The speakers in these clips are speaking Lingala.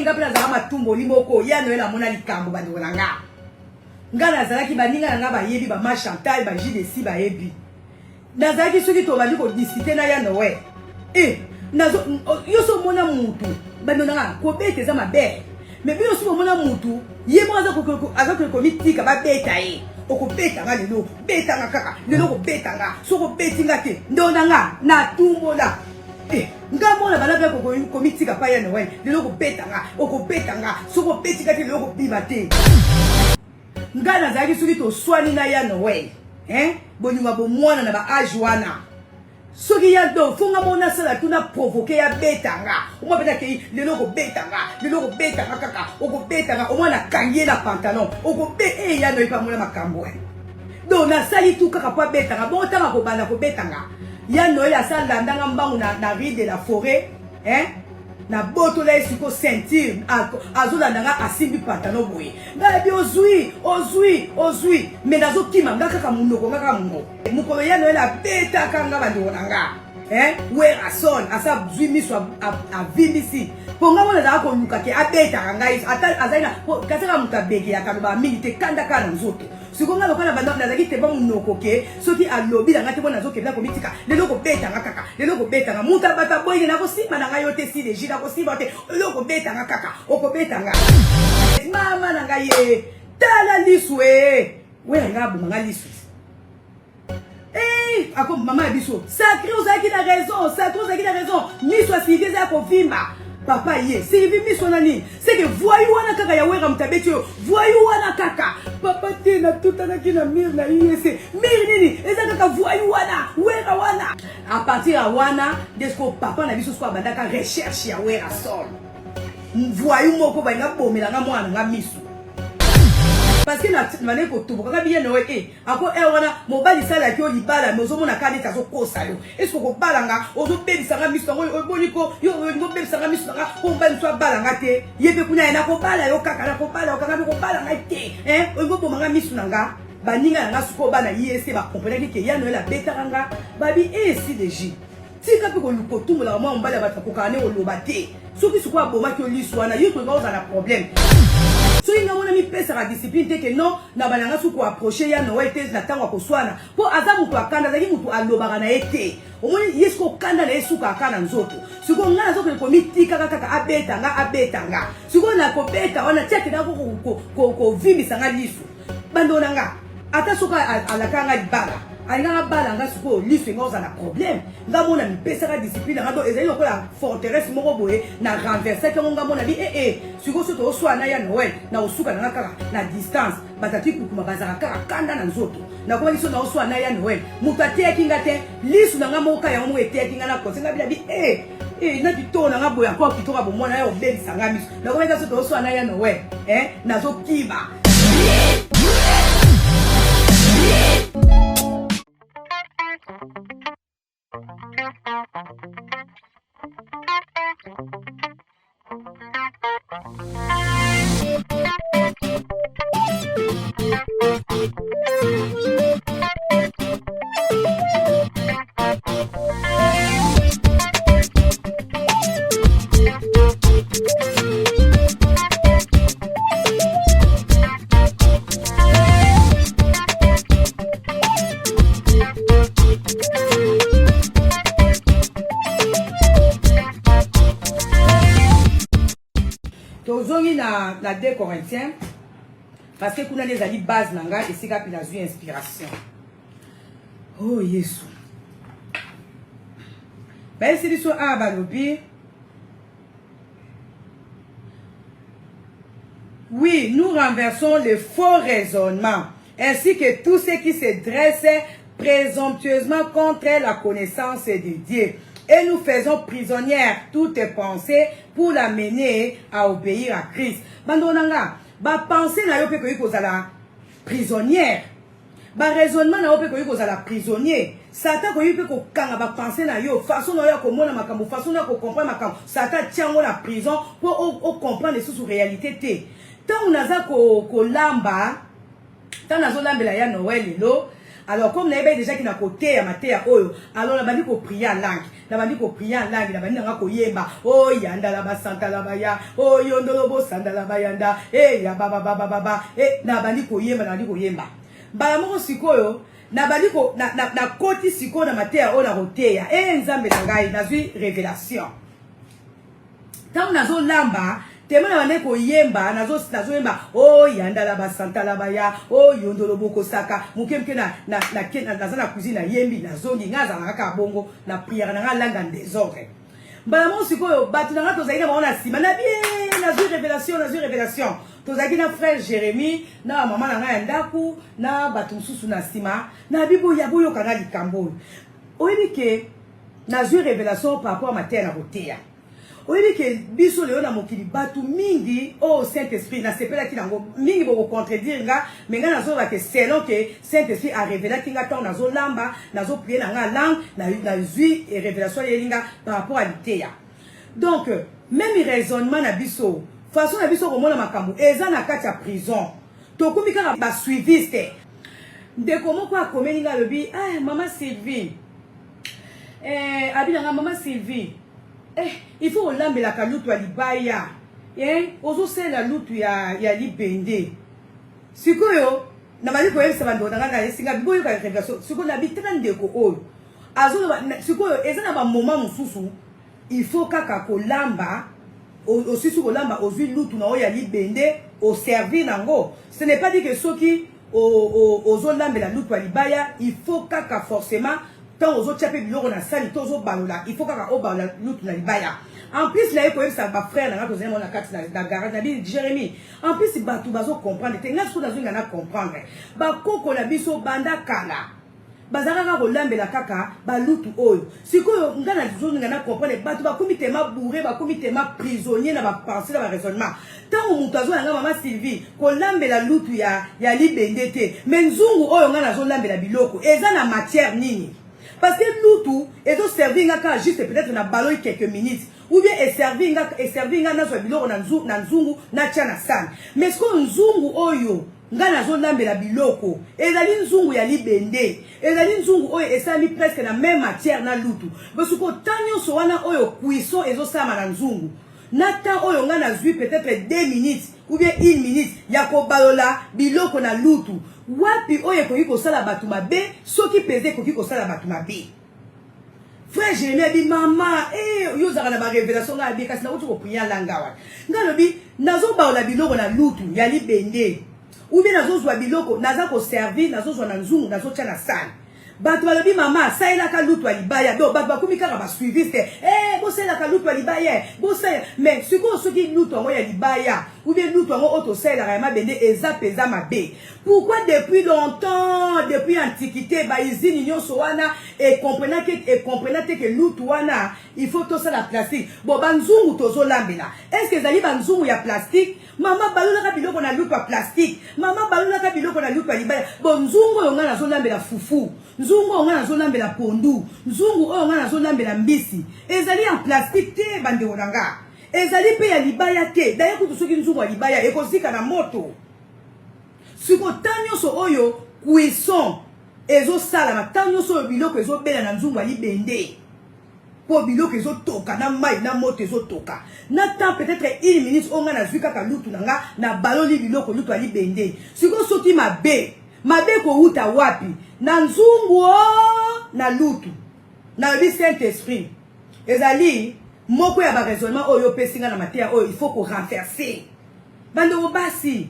nga pela za matumbo limoko ya Noël amona likambo ba ndolanga nga nazalaki baninga nga ba yebi ba ma Chantal ba JDC ba yebi nazalaki soki to bandi ko discuter na ya Noël nazo yo so mona mutu ba ndolanga ko bete za mabe mais bien so mona mutu ye mo aza ko mitika ba beta ye okobeta nga lelo beta nga kaka lelo ko beta nga so ko betinga te ndolanga na tumbola nga mona bana pe ko mitika pa ya Noël lelo ko beta nga okobeta nga so ko betinga te lelo ko biba te nga nazalaki soki to swani na ya Noël bolinga bo mwana na ba age wana soki ya do funga mona sala tuna provoquer ya beta nga o mo beta ke lelo ko beta nga kaka okobeta nga o mwana kangie na pantalon okobe ya no ipa mona makambo do na sali tu kaka pa beta nga bon tanga ko bana ko beta nga ya Noël asala ndanga mbangu na rue de la forêt na boto la esiko ceinture azola ndanga asimbi pantalon boye na bi ozui mais nazo kima ngaka kaka munoko ngaka munoko mukolo ya Noël abeta kanga bando nanga wera son asa zui miso avimisi ponga mona za ko nyuka ke abeta ngai ata azaina kasaka mutabeke ya kaloba mingi kanda kana nzoto sikonga lokana banda nazaki te ba munoko ke soki alobi na ngate bona zokebla ko mitika lelo ko beta ngaka lelo ko beta nga muta bata boye na ko simba na ngai yote si deji na ko simba te lelo ko beta nga kaka okobeta nga mama na ngai tala liswe we nga bu nga liswe ako mama biso sacré ozaki na raison miswa sivie za ko vimba papa ye sivie miswa nani c'est que voyou wana kaka ya wera mtabeti yo voyou wana kaka papa te na tutana kina mir na yese mir nini eza kaka voyou wana wera wana à partir ya wana desko papa na biso kwa bandaka recherche ya wera sol voyou moko ba nga bomela nga mwana nga misu parce que na mané ko tubuka ka bien Noël ako wana mobali sala ki olibala mozo mona kane tazo kosa yo est-ce ko balanga ozo bebisa nga miso ngo boliko yo ngo bebisa nga miso nga ko mbali so balanga te yebe kunya na ko bala yo kaka na ko bala ko bala nga te ngo bomanga miso nga baninga nga suko bana yese ba comprendre que ya Noël abeta nga babi si deji tika pe ko lukotumula mwa mbali batako kane olobate soki suko aboma ki oliswana yo to nga na problème. So inga mona mi pesa la discipline te que non na balanga suko approcher ya Noël te na tango ko swana po aza mutu akanda zaki mutu alobaka na ete omoni yesko kanda na esuka akana nzoto siko ngana zoko ko mitika kaka abeta nga siko na ko beta ona tiake na ko vimisa nga lisu bando nga ata suka alaka nga libala alinga bala nga suko lisu ngoza na problème nga mona mi pesa la discipline nga do ezali ko la forteresse moko boye na renverser que nga mona bi siko soto oswana ya Noël na osuka na kaka na distance batati kukuma bazaka kaka kanda na nzoto na kwa liso na oswana ya Noël mutati kinga te lisu na nga moka ya mo ete kinga na konsenga bila bi na kitona nga boya kwa kitoka bo mona ya obebisa nga miso na kwa liso soto oswana ya Noël na zo kiba. La 2 Corinthiens parce que kuna les ali base nanga et c'est quand il a eu inspiration. Oh Yesu. Ben c'est du so abalobi. Oui, nous renversons les faux raisonnements ainsi que tous ceux qui se dressent présomptueusement contre la connaissance de Dieu. Et nous faisons prisonnière toute pensée pour la mener à obéir à Christ. Bandonanga, ba pensée na yo pe ko kozala prisonnière. Ba raisonnement na yo pe ko kozala prisonnier. Satan ko yupe ko kanga ba pensée na yo façon na yo ko mona makambo, façon na ko comprendre makambo. Satan tiango la prison pour comprendre les sous réalité té. Tant unaza ko lamba, tant nazo lambela ya Noël lo. Alors comme naïba déjà qui n'a côté à maté à oyo, alors on a dit qu'on prier en langue. na bandi ko prier langue na bandi nga ko yemba oh yanda la basanta la baya oh yondolo bo sanda la bayanda ya baba na bandi ko yemba na bandi ko yemba bala moko sikoyo na bandi ko na koti sikoyo na matea o na roteya nzambe na ngai nazwi révélation tant nazo lamba Temo na bande ko yemba nazo yemba oh yanda la basanta la baya oh yondolo boko saka mukemke na na cuisine yembi nazo ngaza na ka bongo na prière na langa désordre bala mo sikoyo batu na to zaina ba na sima na bien nazo révélation to zaina frère Jérémy na mama na nga ndaku na batu mususu na sima na bibo ya boyo kana likambo oyebike nazo révélation par rapport à ma terre na rotea. Oui, que biso le na mokili batu mingi oh Saint-Esprit na sepela ki nango mingi boko contredire nga mais nga nazo ba que selon que Saint-Esprit a révélé ki nga ton nazo lamba nazo prier na nga langue na zui et révélation yelinga par rapport à l'iteya. Donc même raisonnement na biso façon na biso ko mona makambo eza na kati ya prison to kumika ba suiviste ndeko moko akomeli nga lobi maman Sylvie abina nga maman Sylvie il faut lamber la kalutu ya libaya ozo sela lutu ya libende sikoyo na bali ko yebisa bando na ngana esinga biboyo ka révélation sikoyo na bitana ndeko oyo azo sikoyo eza na ba moment mususu il faut kaka ko lamba aussi ko lamba ozwi lutu na oyo ya libende au servir nango ce n'est pas dit que soki ozo lamber la lutu ya libaya il faut kaka forcément tant aux autres chapes biloko na sali tozo balola il faut kaka o balola lutu na libaya en plus là ko yebisa ba frère na tozo na kati na garage na bi Jérémy en plus batu bazo comprendre te nga so na zinga na comprendre ba koko na biso banda kala bazaka ko lambela kaka ba lutu oyo sikoyo ngana zonga na comprendre batu ba komite ma bourré ba komite ma prisonnier na ba pensée na ba raisonnement tant mutu azo nga mama Sylvie ko lambela lutu ya libende te mais nzungu oyo ngana zo lambela biloko eza na matière nini. Parce que nous tout et donc servir juste peut-être na ballon quelques minutes ou bien et servir na so biloko na nzungu na tchana sana mais ce que nzungu oyo ngana zo lambela biloko ezali nzungu ya libende ezali nzungu oyo esali presque na même matière na lutu parce que tanyo so wana oyo cuisson ezo sama na nzungu nata oyo ngana zui peut-être 2 minutes ou bien 1 minute ya ko balola biloko na lutu wapi oye koki kosala batu mabe soki peze koki kosala batu mabe. Frère Jérémy a dit maman yo zaka na ba révélation nga bi kasi na utu ko prier langa wa ngalo bi nazo ba la biloko na lutu ya libende ou bien nazo zwa biloko naza ko servir nazo zwa na nzungu nazo tia na sala batu balobi mama saela ka lutu ya libaya do batu bakumika ba suiviste bo saela ka lutu ya libaya bo saela mais siko soki lutu ngo ya libaya ou bien lutu ngo auto saela ka mabende eza peza mabe. Pourquoi depuis longtemps depuis antiquité ba izini nyonso wana et comprenant que lutu wana il faut tout ça la plastique bon banzungu tozo lambela est-ce que zali banzungu ya plastique mama balula ka biloko na lutu ya plastique mama balula ka biloko na lutu ya libaya bon nzungu yo ngana zo lambela fufu nzungu oyo ngana zo lambela pondu nzungu oyo ngana zo lambela mbisi ezali en plastique te bandeko na nga ezali pe ya libaya te d'ailleurs kutu soki nzungu ya libaya ekozika na moto siko tanyo so oyo cuisson ezo sala na tanyo so biloko ezo bela na nzungu ya libende po biloko ezo toka na mai na moto ezo toka na temps peut-être 1 minute onga na zwi kaka lutu na nga na baloli biloko lutu ya libende siko soki mabe ko uta wapi na nzungu na lutu na bi Saint-Esprit ezali moko ya ba raisonnement oyo pesinga na matia oyo il faut ko renverser bando basi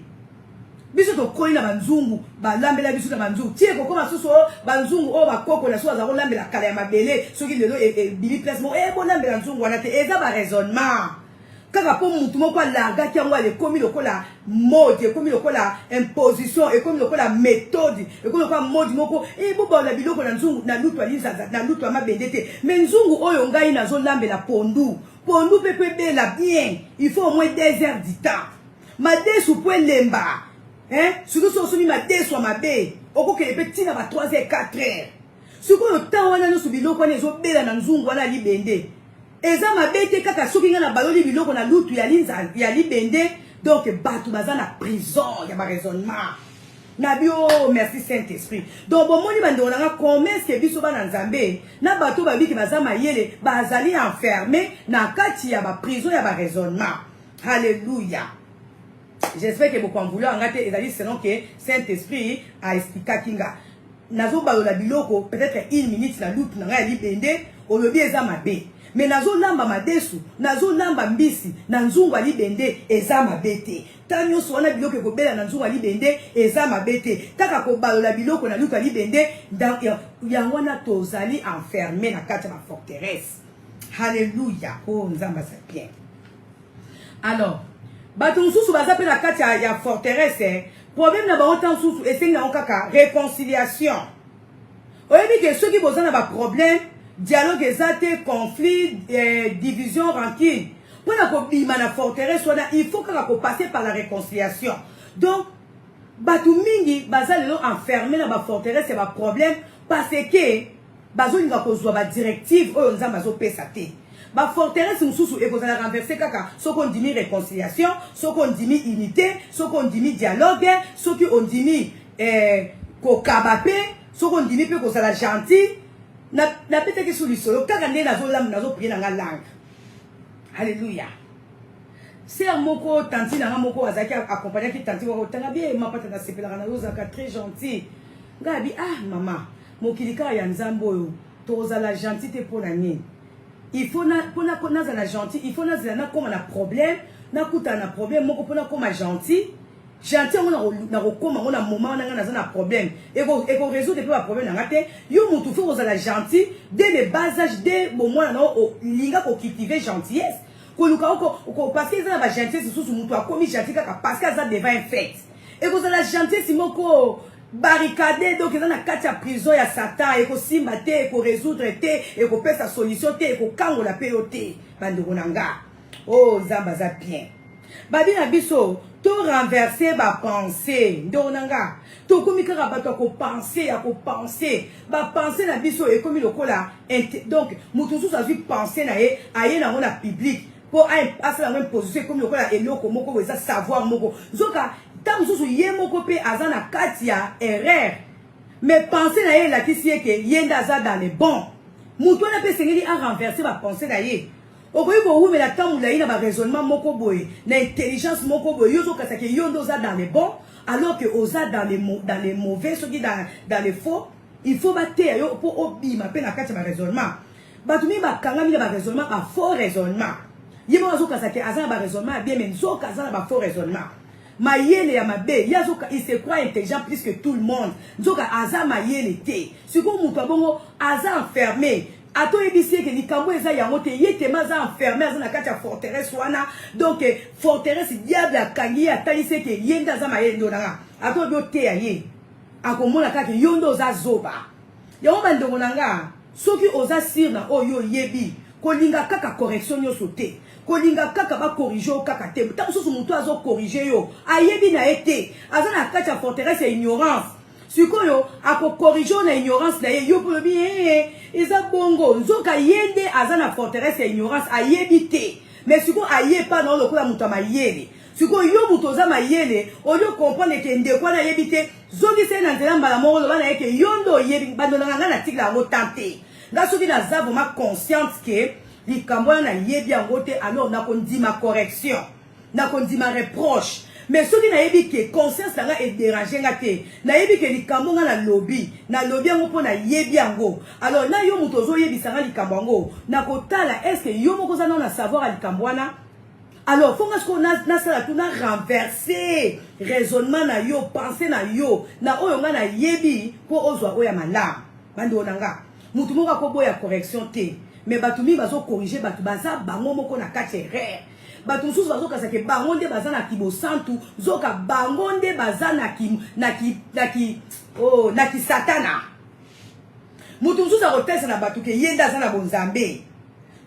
biso to koli na banzungu balambela biso na banzungu tie ko koma soso banzungu o bakoko na so za ko lambela kala ya mabele soki lelo bibi place mo bo lambela nzungu wana te eza ba raisonnement kaka po mutu moko larga ki yango ale komi lokola mode komi lokola imposition et komi lokola méthode et komi lokola mode moko bo ba la biloko na nzungu na lutu alinza na lutu amabende te mais nzungu oyo ngai na zo lambela pondu pepe bela bien il faut au moins 2 heures du temps madesu po lemba surtout so somi madesu mabe okokele pe tina ba 3 heures 4 heures sikoyo temps wana no su biloko wana ezo bela na nzungu wana libende eza mabete kaka soki nga na baloli biloko na lutu ya linza ya libende donc batu baza na prison ya ba raisonnement Nabio, merci Saint-Esprit. Donc, bon, moni bande on a combien ce que biso ba nzambe na bato ba biki bazama yele bazali enfermé na kati ya ba prison ya ba raisonnement. Alléluia. J'espère que vous pouvez vouloir en gâter et selon que Saint-Esprit a expliqué kinga. Nazo balola biloko peut-être une minute na loupe na ngai libende olobi eza mabe. Mais nazo lamba madesu, nazo lamba mbisi na nzungu ali bende eza mabete. Tanyo so wana biloko ko bela na nzungu ali bende eza mabete. Taka ko balola biloko na loupe ali bende dans ya wana tozali enfermé na kati ma forteresse. Alléluia. Oh nzamba ça bien. Alors bato mususu baza pe na kati ya forteresse problème na ba autant susu esenga okaka réconciliation. Oyebi que ceux qui besoin na ba problème dialogue ezate conflit division rancune pour na ko bima na forteresse wana il faut kaka ko passer par la réconciliation. Donc bato mingi baza lelo enfermé na ba forteresse ba problème parce que bazo linga ko zwa ba directive oyo nzamba zo pesa te. Ba forteresse mususu e kozala renverser kaka soko ndimi réconciliation, soko ndimi unité, soko ndimi dialogue, soko ondimi ko kabape, soko ndimi pe kozala gentil na pete ke solution kaka nde nazo prier na nga langue. Alléluia. Sœur moko tanti na moko azaki accompagner ki tanti wako tanga bien mapata na sepela na zaka très gentil. Ngabi ah mama, mokilika ya nzambo yo tozala gentil te pona nini. Il faut na la gentil, il faut na comme un problème, na kuta na problème, moko pona comme gentil. Gentil on a comme on a moment na problème. Et ko résoudre pas problème na ngate. Yo mutu faut la gentil dès le bas âge dès moment na o linga ko cultiver gentillesse. Ko luka ko parce que ça ba gentillesse sous mutu a commis gentil kaka parce que ça devant un fait. Et ko la gentillesse moko barricade donc dans la carte à prison ya Satan et ko simba te et ko résoudre te et ko pesa solution te et ko kango la peyote bande konanga oh zamba za bien babi na biso to renverser ba pensée ndonanga to komikaka bato ko penser ba penser na biso et komi lokola donc mutu susu azui penser na ye aye na ngona public pour passer la même position comme lokola eloko moko eza savoir moko zoka tant mususu ye moko pe azana kati ya erreur mais penser na ye la kisi ke yenda aza dans les bons mutu na pe sengeli a renverser ba penser na ye okoyi ko wu mais la temps la ina ba raisonnement moko boye na intelligence moko boye yo zoka ke yondo za dans les bons alors que oza dans les mauvais ceux qui dans les faux il faut bater yo pour obima pe na kati ba raisonnement batumi ba kanga mi ba raisonnement ba faux raisonnement yemo zoka ke azana ba raisonnement bien mais zoka azana ba faux raisonnement. Mayele ya mabe yazoka il se croit intelligent plus que tout le monde nzoka aza mayele te siko mutu bongo aza enfermé ato ebisi ke likambo eza yango te yete maza enfermé aza na kati ya forteresse wana donc forteresse diable akangi atalise ke yenda aza mayele ndonanga ato bio te ya ye akomona kaka yondo oza zoba yango bandongo nanga soki oza sir na oyo yebi kolinga kaka correction nyonso te kolinga kaka ba corriger kaka te tant so mutu azo corriger yo ayebi na ete aza na kati ya forteresse ya ignorance sikoyo ako corriger na ignorance na ye yo po bi eza bongo nzoka yende aza na forteresse ya ignorance ayebi te mais siko aye pa na lokola mutu mayele siko yo mutu oza mayele oyo comprendre ke ndeko na yebi te zongi se na nzela mbala moko loba na yeke yondo yebi bandola nga na tikla yango tante nga soki naza vraiment consciente ke likambo na yebi yango te alors nakondima correction nakondima reproche mais soki nayebi ke conscience nanga e déranger nga te nayebi ke likambo nga na lobby yango mpo na yebi yango alors na yo mutu ozoyebisa nga likambo yango nakotala est-ce que yo moko oza na savoir ya likambo wana alors faut nga siko nasala tu na renverser raisonnement na yo pensée na yo na oyo nga na yebi mpo ozwa oyo ya malamu bando nanga mutu moko akoboya correction te mais batumi bazo corriger batu baza bango moko na kati erreur batu mususu bazo kasa ke bango nde baza na kibosantu zoka bango nde baza na ki satana mutu mususu akotesa na batu ke yenda aza na bonzambe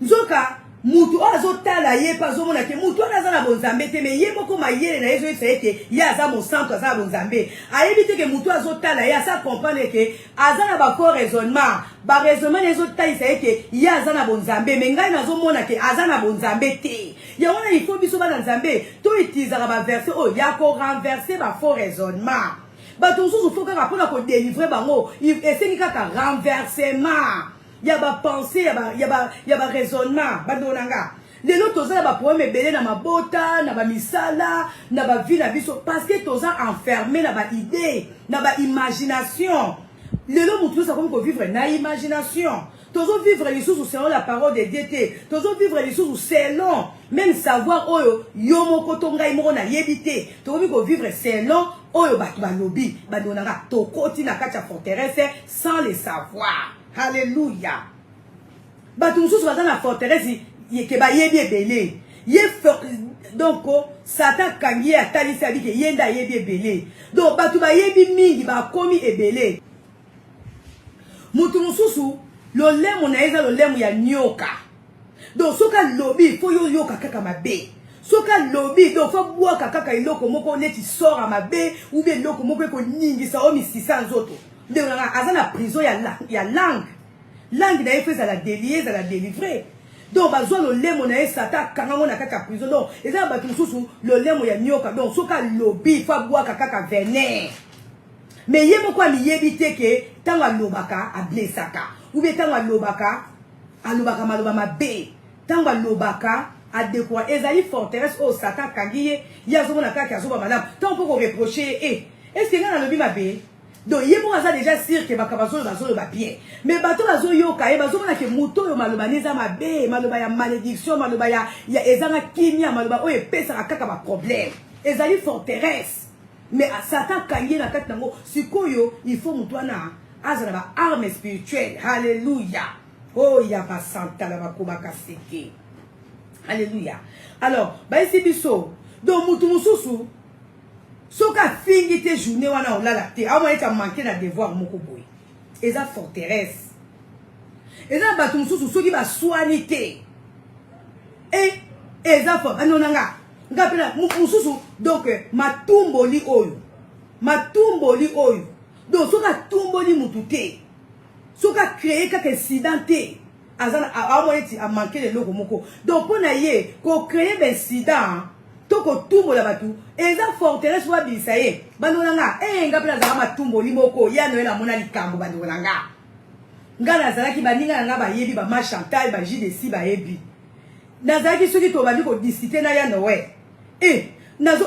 zoka mutu azotala ye pa zomona ke mutu aza na bonzambe te mais ye moko mayele na yezo esa ete ye aza mosantu aza na bonzambe ayebi te ke mutu azotala ye asa comprendre ke aza na ba faux raisonnement ba raisonnement ezotalisa ete ye aza na bonzambe mais ngai nazomona ke aza na bonzambe te yango il faut biso bana nzambe to utilizaka ba verset oyo ya ko renverser ba faux raisonnement bato mosusu faut kaka mpona kodélivre bango esengi kaka renversement ya bapensée ya baraisonnement bando na nga lelo toza na baproblème ebele na mabota na bamisala na bavi na biso parce que toza enfermé na baidée na baimagination lelo motu nyonso akomi kovivre na imagination tozo vivre lisusu selon la parole de Dieu te tozo vivre lisusu selon même savoir oyo yo moko to ngai moko na yebi te tokomi kovivre selon oyo bato balobi bando na nga tokoti na kati ya forteresse sans le savoir. Alléluia. Bato mosusu baza na forteresse ke bayebi ebele donc Satan kangi atalisi abi ke yenda yebi ebele donc bato bayebi mingi bakomi ebele mutu mosusu lolemo na eza lolemo ya nyoka donc soka lobi fo yo yoka kaka mabe soka lobi donc fo bwaka kaka eloko moko neti sora mabe ou bien eloko moko eko ningisa o misisa nzoto nde na aza na prison ya langue na efesa la délier la délivrer donc bazwa lolemo na Satan kangango na kaka prison donc eza bato mosusu lolemo ya nyoka donc soka lobi fo bwaka kaka venin mais ye moko aliyebi te ke tango alobaka ablesaka ou bien tango alobaka maloba mabe tango alobaka adekwa ezali forteresse o Satan kangi ye yazomona kaka azoba malamu tango mpo koreproche est-ce que nga nalobi mabe donc ye moko aza déjà sûr ke bazoloba bien mais bato bazoyoka ye bazomona ke moto oyo maloba neza mabe maloba ya malédiction maloba ya ezanga kimia maloba oyo epesaka kaka baproblème ezali forteresse mais Satan kangi na kati nango sikoyo il faut moto wana azala ba arme spirituelle. Alléluia. Oh ya ba santa la bakoma kaseke. Alléluia. Alors ba isi biso donc mutu mususu soka fingi te journée wana olala te awa eta manquer na devoir moko boy eza forteresse eza batu mususu soki ba soigner te eza fort anonanga ngapela mususu donc matumboli oyo donc soka tumboli mutu te soka créer kaka incident te azana amoyeti a manquer le loko moko donc pona ye ko créer ben incident to ko tumbola batu eza forteresse wa bisaye bandonanga ngapela za matumboli moko ya noela mona likambo bandonanga ngana zalaki baninga nga ba yebi ba ma Chantal ba JDC ba yebi nazaki soki to bandi ko discuter na ya nowe nazo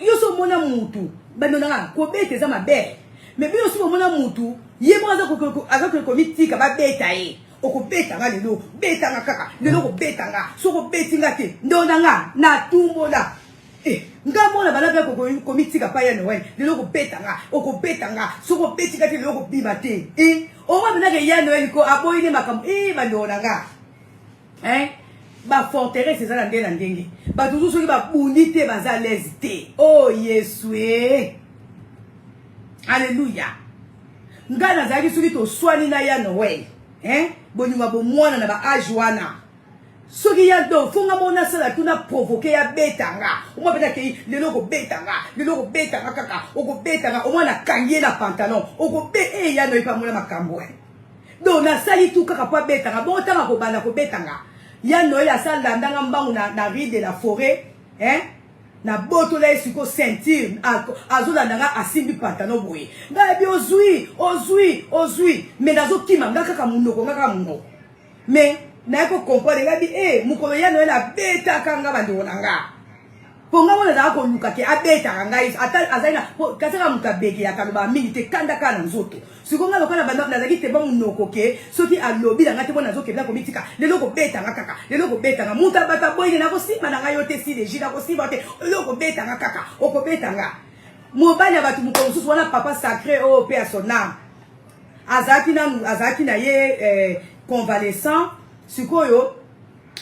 yoso mona mutu bandonanga ko bete za mabe mais bien aussi mona mutu ye mo aza ko mitika ba beta ye okobeta nga lelo beta nga kaka lelo ko beta nga soko betinga te ndonanga na tumbola nga mona bana pe ko mitika pa ya nowe lelo ko beta nga okobeta nga soko betinga te lelo ko biba te o ma bina ke ya nowe ko aboyi ne makam bandonanga ba forteresse ezala ndenge na ndenge bato soki babundi te baza lezi te oh yesu Alléluia. Nga nazaki soki toswani na ya noel boninga bomwana na ba age wana soki ya do funga mona sala tuna provoquer ya betanga omwa beta ke lelo ko betanga kaka okobetanga omwana kangie na pantalon okobe ya no ipa mona makambo donc na sali tu kaka pa betanga bon tanga ko banda ko betanga ya noel asala ndanga mbangu na rue de la forêt na boto la esiko ceinture azolanda nga asimbi pantalon boye nga bi ozui mais nazo kima nga kaka munoko mais na ko comprendre nga bi mukolo ya no la beta kanga bando nanga ponga mona za ko luka ke abeta nga ata azaina kasaka mukabeki ya kaloba mingi te kanda kana nzoto sikonga lokola banda nazaki te ba munoko ke soki alobi nga te bona zoke bla ko mitika lelo ko beta nga kaka lelo ko beta nga muta bata boye na ko simba na nga yote si deji na ko simba te lelo ko beta nga kaka oko beta nga mobali ya batu mukolo susu wana papa sacré o pe asona azaki na ye convalescent sikoyo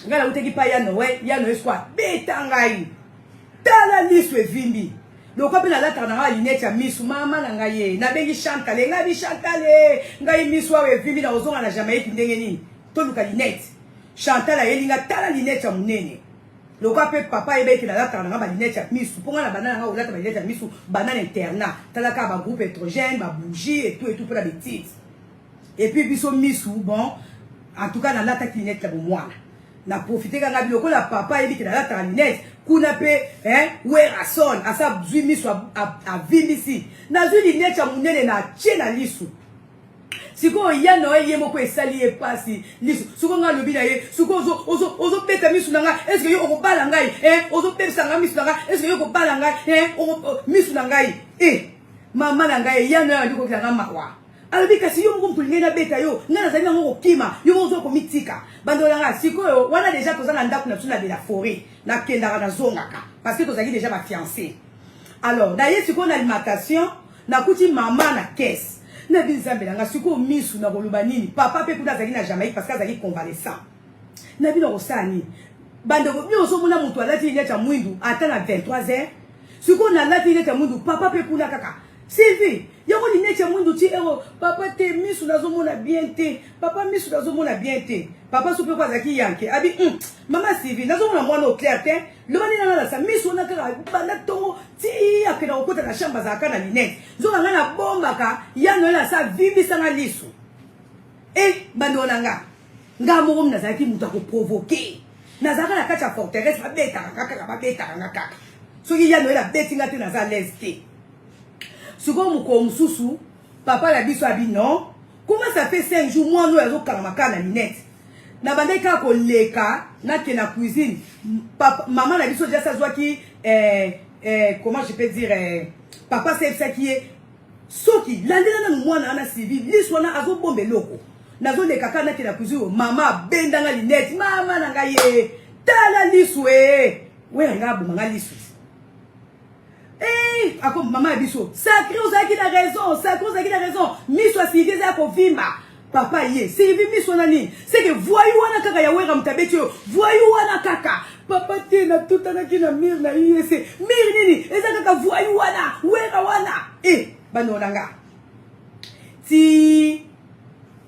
ngala uteki pa ya nowe swa beta ngai tala liso evimbi loko pe na lata na linette ya misu mama na ngai na bengi Chantal ngai Chantal ngai misu wa evimbi na ozonga na Jamaïque ndenge nini to luka linette Chantal ayelinga tala linette ya munene loko pe papa ebeki na lata na ba linette ya misu ponga na banana nga olata ba linette ya misu banana internat tala ka ba groupe étrogène ba bougie et tout pour la bêtise et puis biso misu bon en tout cas na lata linette ya bomwana na profiter kanga biloko la papa ebiki na lata linette kuna pe wera son asa zui miso a vimisi na zui linecha munene na tie na lisu siko ya no ye moko esali e pasi lisu siko nga lobi na ye siko ozo beta misu nanga est-ce que yo okobala ngai ozo pesa nga misu nanga est-ce que yo okobala ngai misu nanga mama na ngai ya no ya ndiko kanga mawa alobi kasi yo moko mpulingeni na beta yo nga nazali nango kokima yo moko ozo komitika bando nanga sikoyo wana déjà tozala ndako na biso na de la forêt nakendaka nazongaka parce que tozali déjà bafiancé alors na ye sikoyo na alimentation nakuti mama na caisse na binzambe nanga sikoyo misu na koloba nini papa mpe kuna azali na Jamaïque parce que azali convalescent na bino kosala nini bandeko bino ozomona moto alati ilete ya mwindu ata na 23h sikoyo nalati ilete ya mwindu papa mpe kuna kaka Sylvie, yako linete ya mwindu ti ero papa te misu nazomona bien te papa misu nazomona bien te papa sope kwa zaki yanke abi mama Sylvie nazomona mwana au clair te lobani na sa misu na kaka banda tongo ti akena okota na shamba za kana linete zonga ngana bomba ka ya no la sa vivi sanga lisu bando nanga ngamo mna zaki mutu ko provoquer nazaka na kacha forteresse ba beta kaka soki ya no la betinga te na za leste Souvent, mon sousou, papa la biso abi non. Comment ça fait 5 jours, moi, nous, avons karamaka na linette. Na bande ka ko leka, na ke na cuisine. Papa, maman la biso déjà ça soit qui, comment je peux dire, papa c'est ça qui est. Soki, l'année na moi na civil, l'histoire na azo bombe loko. Na zo leka ka na ke na cuisine, maman benda na linette, maman na ngaye. Tala liswe. Ouais, nga bo nga liswe. Comme maman biso sacré ozaki na raison miso asivie za kovimba papa ye sivi miso nani c'est que voyou wana kaka ya wera mtabeti yo voyou wana kaka papa te na tutana kina mir na yese mir nini eza kaka voyou wana wera wana bano nanga ti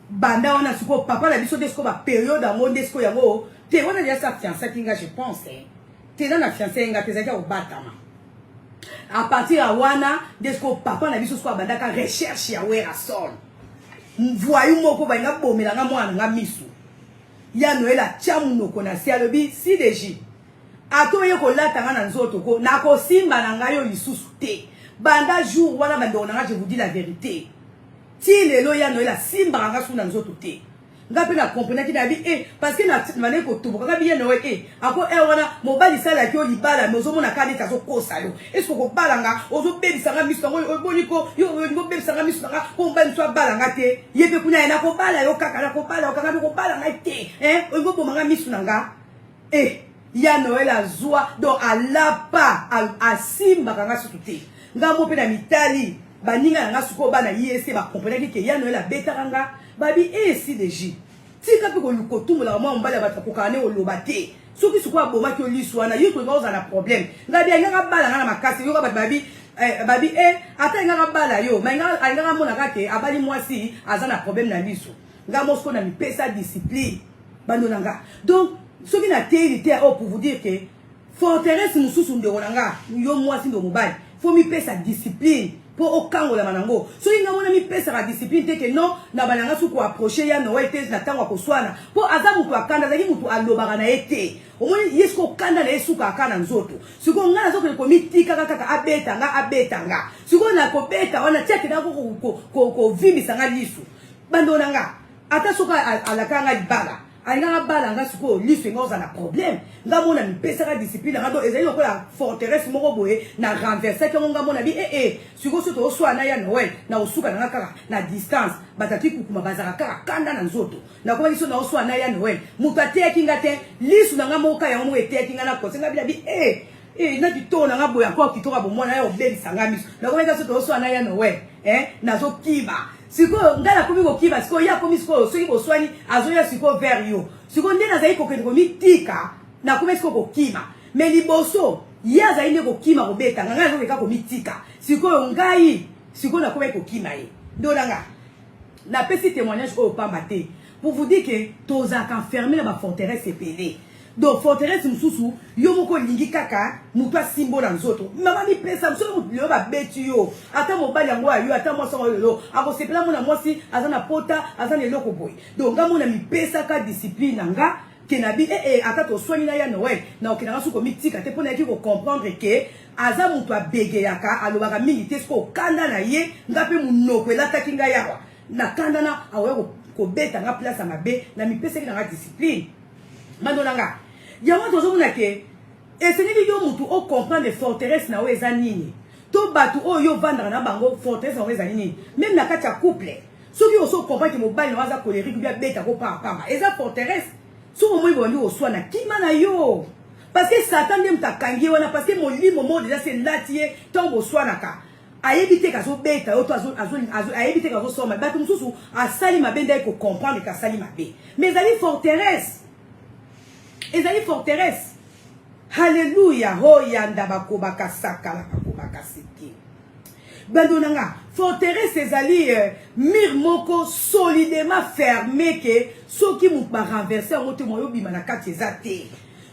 banda wana suko papa la biso desko ba période a monde desko yango te wana déjà sa fiancée kinga je pense te na fiancée nga te zaki au batama à partir à wana desko papa na biso sko bandaka recherche ya wera sol voyou moko ba nga bomela nga mwana nga misu ya noela chamu noko na sia lobi si deji ato ye ko lata nga na nzoto ko na ko simba na nga yo lisusu te banda jour wana bando na nga je vous dis la vérité ti lelo ya noela simba nga su na nzoto te nga pe na comprendre ki na bi parce que na mané ko tubuka nga bi ye no ako wana mobali sala ki o libala mais ozo mona kani tazo kosa yo est-ce ko balanga ozo bebisa nga miso ngo oboliko yo ngo bebisa nga miso nga ko mbani so balanga te ye pe kuna na ko bala yo kaka na ko bala kaka ko bala nga te ngo bo manga miso nga ya Noël azwa donc alapa asimba nga sututé nga mo pe na mitali baninga nga suko bana yese ba comprendre ki ya Noël abeta nga babi si deji tika pe ko lukotumula mwa mbala batakokane olobate soki sukwa boma ki oliswana yo to ngoza na problème ngabi nga bala nga na makasi yo ba babi ata nga bala yo mais nga mona kake abali mwasi azana problème na liso nga mosko na mi pesa discipline bando nanga donc soki na térité pour vous dire que forteresse mususu ndeko nanga yo mwasi ndo mobali faut mi pesa discipline pour aucun la manango so inga mona mi pesa la discipline te que non na bananga su ko approcher ya no ete na tango ko swana po azamu ko akanda zaki mutu alobaka na ete omoni yesko kanda na yesu ka akana nzoto siko ngana zoko ko mitika kaka abeta nga siko na ko beta wana tiake na ko vimisa nga lisu bando nanga ata soka alaka nga libala nga bala nga siko lisu nga na problème nga mona mi pesa ka discipline nga do ezali ko la forteresse moko boye na renverser ko nga mona bi siko soto oswana ya Noël na osuka nga kaka na distance bataki kukuma bazaka kaka kanda na nzoto na ko biso na oswana ya Noël mutate kinga te lisu nga moka ya mo ete kinga na ko senga bi na kitona nga boya ko kitoka bo mona ya obelisa nga miso na ko soto oswana ya Noël na zo kiba siko ngala komi ko kiba siko ya komi siko soki bo swani azoya siko vers yo siko ndena zai ko kende ko mitika na komi siko ko kiba mais liboso ya zai ne ko kima ko beta ngala ko ko mitika siko ngai siko na komi ko kima ye ndolanga na petit témoignage au pambate pour vous dire que toza kan fermer la forteresse épelée donc forteresse mususu yo moko lingi kaka mutu asimbo na nzoto mama mi pesa mso mutu yo ba beti yo ata mobali yango yo ata mwasa yo ako sepela mona mwasi azana pota azana eloko boy donc nga mona mi pesa ka discipline nga kenabi ata to soigner na ya Noël na okena su ko mitika te pona ki ko comprendre que aza mutu abegeyaka alobaka mingi te sko kanda na ye ngape munoko elataki nga yawa na kanda na awe ko beta nga place mabe na mipese na discipline mandona nga yawa tozo mona ke esengeli yo mutu o comprendre forteresse na o eza nini to batu o yo vendre na bango forteresse na o eza nini même na kati ya couple soki oso comprendre que mobali na waza colérique bien beta ko pamba eza forteresse so mo ibo ndi oswa na kima na yo parce que Satan n'aime ta kangi wana parce que mon lit moment déjà c'est latier tant oswa na ka ayebite ka so beta o to ayebite ka so soma batu mususu asali mabenda ko comprendre ka sali mabe mais ali forteresse Alléluia. Ho yanda bakoba kasaka la bakoba kasiki. Bandonanga, forteresse ezali mir moko solidement fermé que ceux qui m'ont renversé en route moyo bima na kati ezate.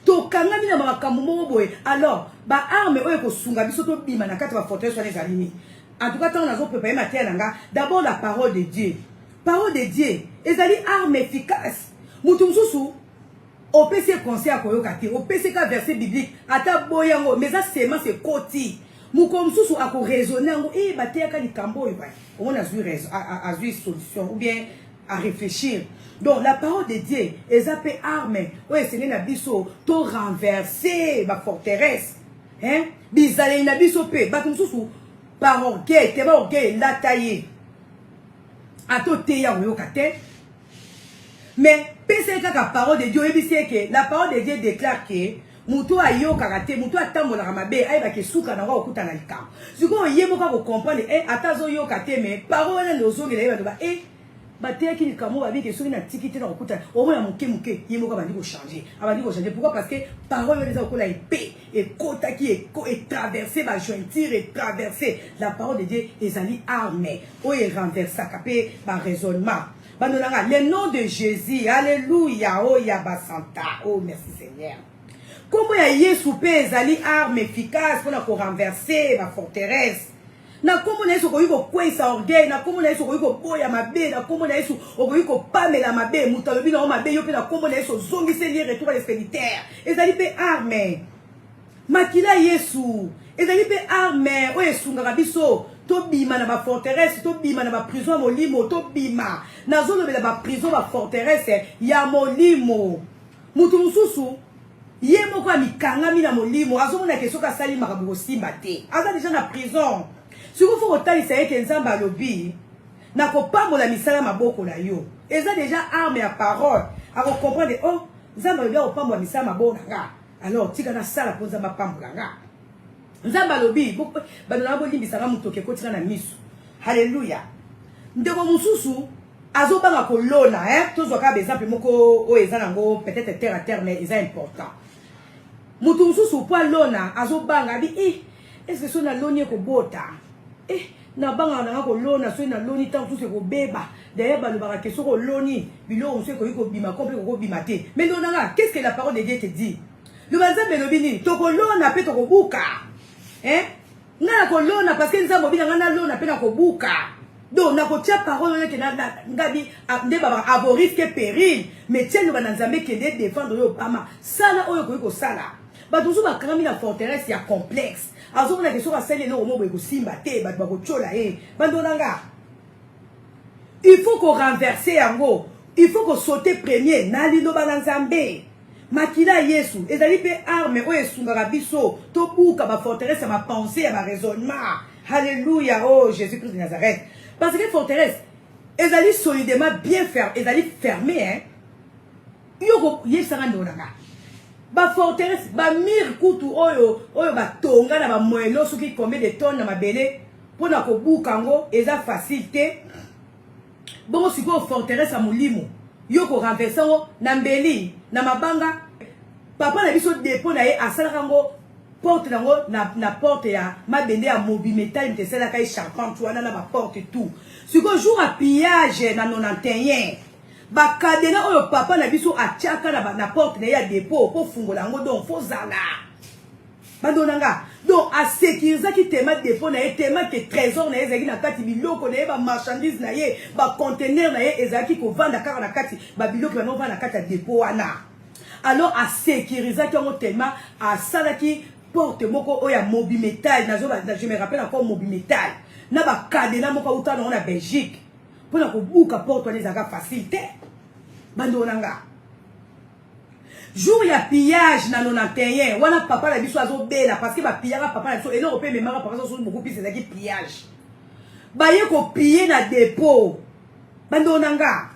To kanga mina makambo moko boye. Alors, ba arme oyo ko sunga biso to bima na kati ba forteresse wana ezali ni. En tout cas, tant on a préparé matière nanga, d'abord la parole de Dieu. Parole de Dieu, ezali arme efficace. Mutu mususu au PC conseil à koyokate, au PC ka verset biblique, ata boyango, mais ça c'est koti. Mukom susu a ko raisonner ngo bateya ka likambo yoba. On a eu solution ou bien à réfléchir. Donc la parole de Dieu, ezapé arme, ouais c'est na biso to renverser ba forteresse. Hein? Bizale na biso pe, ba susu par orgueil, te ba orgueil la tailler. Ato teya koyokate. Mais pese kaka parole de Dieu que la parole de Dieu déclare que mutu ayo karate mutu atambola mabe ay ba ke suka na wa okuta na likam siko yebo ka ko comprendre atazo yo kate mais parole na lozo ngela ba bateya ki likamo ba bi ke suki na tikite na okuta o mona muke yebo ka ba ndiko changer pourquoi parce que parole les okola épée et kota ki et traverser ba jointure et traverser la parole de Dieu ezali armée o e renverser capé ba raisonnement. Le nom de Jésus, alléluia, oh Yabasanta, oh merci Seigneur. Comment y a Yesu pe ezali arme efficace pour renverser la forteresse. Na comment na Yesu ko yiko kwesa orgueil, na comment na Yesu ko yiko boya mabe, na comment na Yesu ko yiko pamela mabe, mutalobi na mabe yo pe na comment na Yesu zongise li retour à l'extrémitaire. Ezali pe arme. Makila Yesu, ezali pe arme, o esunga biso. To bima na ba forteresse, to bima na ba prison molimo, to bima na zone de ba prison ba forteresse ya molimo. Mutu mususu ye moko amikanga mi na molimo, azomona ke soka sali makabuko simba te. Aza déjà na prison. Si vous faut otali saye ke nzamba lobi na ko pambola misala maboko na yo. Eza déjà arme ya parole. A ko comprendre oh nzamba lobi o pambola misala maboko nga. Alors tika na sala po nzamba pambola nga. Nzamba lobi banona bo limbisanga mutoke kotika na misu. Haleluya. Ndeko mususu azobanga kolona tozwa ka exemple moko o eza nango peut-être terre à terre mais eza important. Mutu mususu po lona azobanga bi est-ce que so na loni ko bota na banga na ko lona so na loni tant tout se ko beba d'ailleurs balobaka ke so ko loni bilo so ko bima complet ko bima te. Mais lona qu'est-ce que la parole de Dieu te dit? Le banzambe lobini to ko lona pe to ko buka. Na ko lona parce que nzambo bina ngana lona pe na ko buka. Donc na ko tia parole ke na ngabi nde baba abo risque péril mais tiens no banzambe ke de défendre yo pama sala oyo ko sala. Ba tuzu ba kami na forteresse ya complexe. Azo na ke so ka sele no mo ko simba te ba ko chola bandonanga. Il faut qu'on renverse yango. Il faut qu'on saute premier na lilo banzambe. Makila Yesu, ezali pe arme o esungaka biso, to buka ba forteresse ma pensée ma raisonnement. Alléluia, oh Jésus-Christ de Nazareth. Parce que forteresse ezali solidement bien fermé, ezali fermé Yoko yesanga ndonanga. Ba forteresse ba mir kutu oyo ba tonga na ba moelo soki combien de tonnes na mabele pona ko buka ngo eza facilité. Bon siko forteresse a molimo. Yoko renverser na mbeli na mabanga papa na biso dépôt na ye asalaka ngo porte nango na porte ya mabende ya mobi metal te sala kai charpente wana na ba porte tout siko jour à pillage na 91 ba kadena oyo papa na biso atiaka na porte na ya dépôt po fungola ngo donc fo zala bandonanga donc a sécuriser ki tema dépôt na ye tema ke trésor na ye ezaki na kati biloko na ye ba marchandise na ye ba conteneur na ye ezaki ko vanda kaka na kati ba biloko na vanda na kati ya dépôt wana. alors à sécuriser tellement à salaki porte moko oya mobi métal je me rappelle encore mobi métal na ba cadena moko uta na Belgique pour na ko buka porte les aga facilité bando nanga jour ya pillage na 91 wana papa la biso azo bela parce que ba pillera papa la biso et non peut même papa so beaucoup plus c'est qui pillage ba ye ko piller na dépôt bando nanga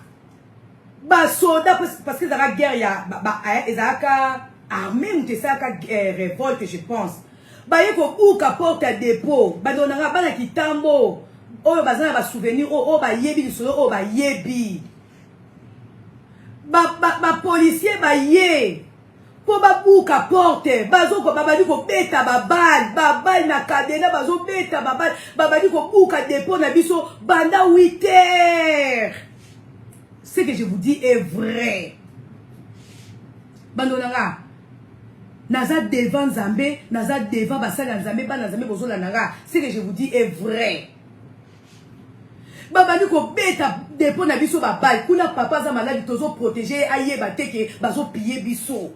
ba soda parce que ça la guerre ya ba ezaka armée ou ça révolte je pense ba ye ko buka porte à dépôt bando nanga bana kitambo oyo bazana ba souvenir o ba yebi lisolo o ba yebi ba policier ba ye po ba buka porte bazo ko babadi ko beta ba balle na cadena bazo beta ba balle babadi ko buka dépôt na biso banda 8 heures. Ce que je vous dis est vrai. Bandonanga naza devant Nzambe, naza devant basala Nzambe, ba Nzambe bozola nanga. Ce que je vous dis est vrai. Babadi ko beta dépôt na biso ba balle. Kuna papa za maladi tozo protéger aye ba teke bazo piller biso.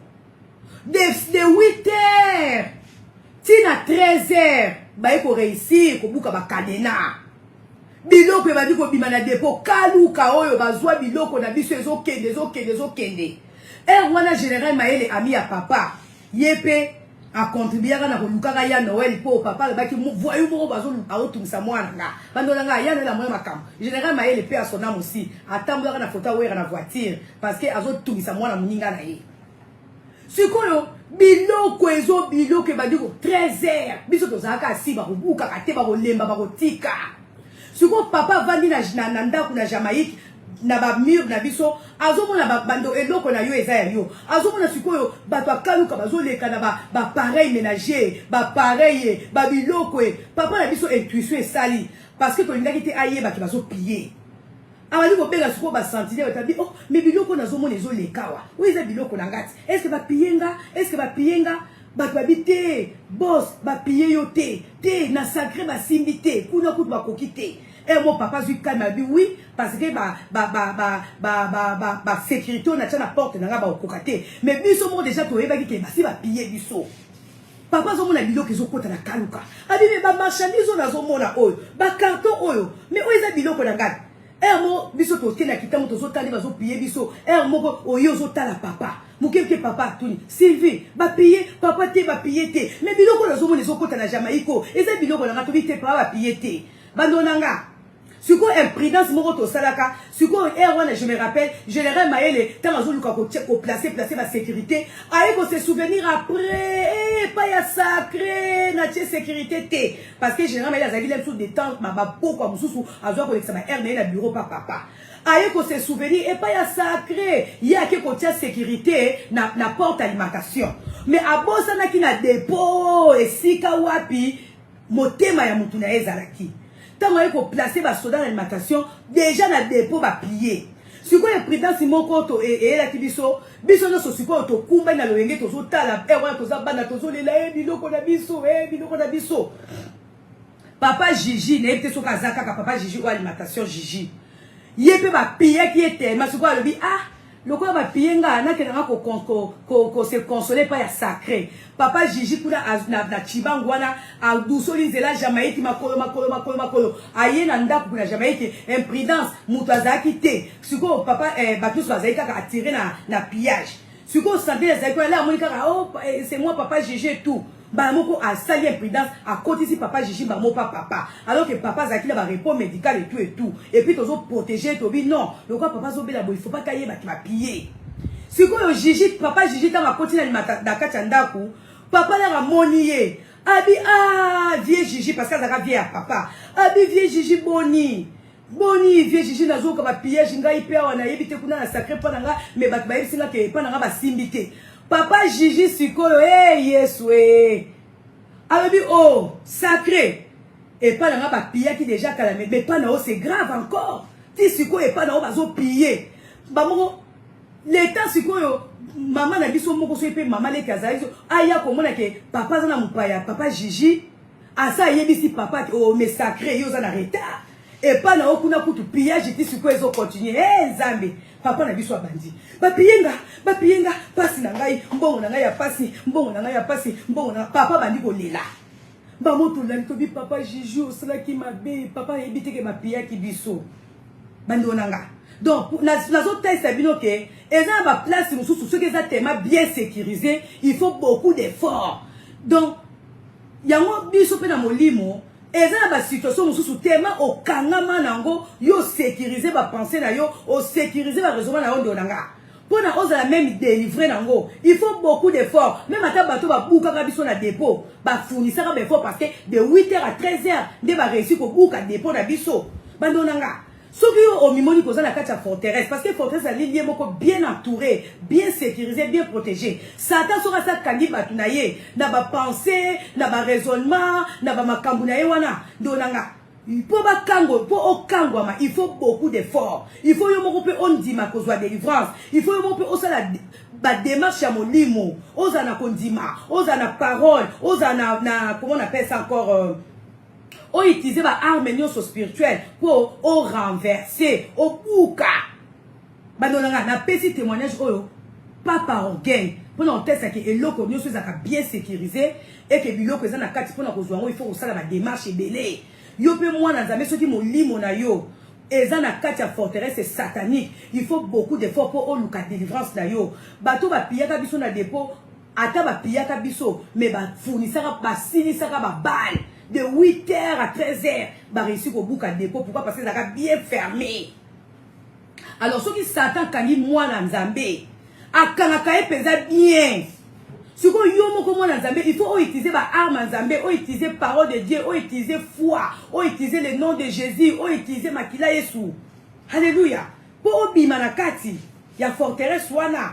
De 8 heures. Tina 13 heures. Ba ko réussir ko buka ba cadena. Biloko badi ko bima na dépôt kaluka oyo bazwa biloko na biso ezokende. Wana général Maëlle ami ya papa. Yepe a contribuer na ko lukaka ya Noël po papa baki voyou moko bazo aotumisa mwana nga. Bando nga ya na moya makam. Général Maëlle pe a son âme aussi. Atambola na photo wera na voiture parce que azotumisa mwana muninga na ye. Sikoyo biloko biloko badi ko 13 heures. Biso tozaka asiba ko buka ka te ba ko lemba ba ko tika. Siko papa vandi na ndako na Jamaïque na ba mur na biso azomona ba bando eloko na yo eza yo azomona sikoyo bato akaluka bazoleka na ba pareil ménager ba pareil ba biloko papa na biso intuition esali parce que tolingaki te ayeba ki bazo piller awali ko bela siko ba sentinelle tabi oh mais biloko nazomona ezolekawa oui eza biloko na ngati est-ce que ba piyenga bato babite boss ba piller yo te na sacré ba simbité kuna kutu ba kokite. Et mon papa lui calme a dit oui parce que sécurité on a tient la porte na ba okokate mais biso mo déjà to yeba ki basi ba piller biso papa zo mona biloko ezokota na kaluka abi me ba marchandise on azomona oyo ba carton oyo mais oyo eza biloko na ngati mo biso to tena kitamo to zo tali ba zo piller biso moko oyo zo tala papa Mukeke papa tuni Sylvie ba payer papa te ba payer te mais biloko na zo mona ezokota na Jamaïque eza biloko na ngati bite papa ba payer te bandonanga. Suko imprudence moko to salaka suko wana je me rappelle général Maëlle tant azoluka ko placer ma sécurité aye ko se souvenir après pas ya sacré na tie sécurité te parce que général Maëlle azali l'aime sous des temps ma poko mususu azwa ko lekisa ba RNA na bureau papa aye ko se souvenir et pas ya sacré ya ke ko tie sécurité na porte alimentation mais abosa na ki na dépôt esika wapi motema ya mutu na ezalaki. Tant qu'on a placé ma soda d'alimentation, déjà dans le dépôt va plier. Si vous avez pris dans ce moment et la kibiso, biso no so siko to kumba na loenge to so tala wana to za bana to so lela biloko na biso papa Gigi na ete so kazaka ka papa Gigi ou alimentation Gigi. Yépe ba piller qui était ma siko alobi loko ba piyenga na kenanga ko se consoler pas ya sacré papa Gigi kuna na chibangwana a dusoli nzela Jamaïque makolo aye na ndako kuna Jamaïque imprudence mutu azaki te siko papa batus bazaki kaka attirer na pillage siko santé azaki là monika oh c'est moi papa Gigi et tout ba moko a sali imprudence à côté si papa Gigi ba mo papa alors que papa zaki la ba repos médical et tout et puis tozo protéger to bi non le quoi papa zo bela bo il faut pas kaye ba ki ba piller siko yo Gigi papa Gigi ta ma continue na kati ndaku papa la monier abi vieux Gigi parce que ça vient papa abi vieux Gigi boni vieux Gigi nazo ka ba piller ngai pe wana yebite kuna na sacré pa nga mais ba ba yebisinga ke pa nga ba simbité. Papa Gigi sikoyo yesu alobi oh sacré et pas na ba piller qui déjà kala mais pas na c'est grave encore ti sikoyo et pas na bazo piller ba moko l'état sikoyo maman na biso moko so pe maman le kazaïso aya ko mona ke papa za na mupaya papa Gigi asa yebisi papa oh mais sacré yo za na retard et pas na okuna kutu pillage ti sikoyo zo continuer Nzambe papa na biso abandi bapiyenga pasi na ngai mbongo na ngai ya pasi mbongo na ngai ya pasi mbongo na papa bandi kolela bamoto lani tobi papa Jiju osalaki mabe papa yebi te ke bapiyaki biso bandi onanga donc nazotesa bino ke eza ba place mosusu soki eza tellement bien sécurisé il faut beaucoup d'efforts donc yango biso pe na molimo eza na ba situation mosusu tellement okangama nango yo sécuriser ba pensée na yo o sécuriser ba raisonnement na yo ndonanga pona ozala même délivrer nango il faut beaucoup d'efforts même ata bato ba buka biso na dépôt ba fournissera ba effort parce que de 8h à 13h nde ba réussir ko buka dépôt na biso bandonanga soki au mimoni koza na kati ya forteresse parce que forteresse ali lié moko bien entouré bien sécurisé bien protégé Satan sera sa kangi batu na ye na ba pensée na ba raisonnement na ba makambu na ye wana ndonanga pour ba kango pour okangwama il faut beaucoup d'efforts il faut yo moko pe ondima kozwa délivrance il faut yo moko pe osala ba démarche ya molimo ozana kondima ozana parole ozana na comment on appelle ça encore on utilise ba arme nyonso spirituelle pour renverser au buka bandonanga na pesi témoignage oyo papa orgueil pour on teste que eloko nyonso ezaka bien sécurisé et que biloko ezana kati pour na kozwa ngo il faut osala ba démarche ebele yo pe mwana nzambe soki molimo na yo ezana kati ya forteresse satanique il faut beaucoup d'efforts pour oluka délivrance na yo bato ba piyaka biso na dépôt ata ba piyaka biso mais ba fournissaka ba sinisaka ba balle de 8h à 13h, bah réussir au bout à dépôt. Pourquoi? Parce que ça a bien fermé. Alors, ceux qui s'attendent quand ils moi dans Zambé, à Kanakae pesa bien. Ce qu'on yomo comme moi dans Zambé, il faut utiliser ma arme en Zambé, utiliser parole de Dieu, utiliser foi, utiliser le nom de Jésus, utiliser Makila Yesu. Alléluia. Pour Obimanakati, il y a forteresse wana.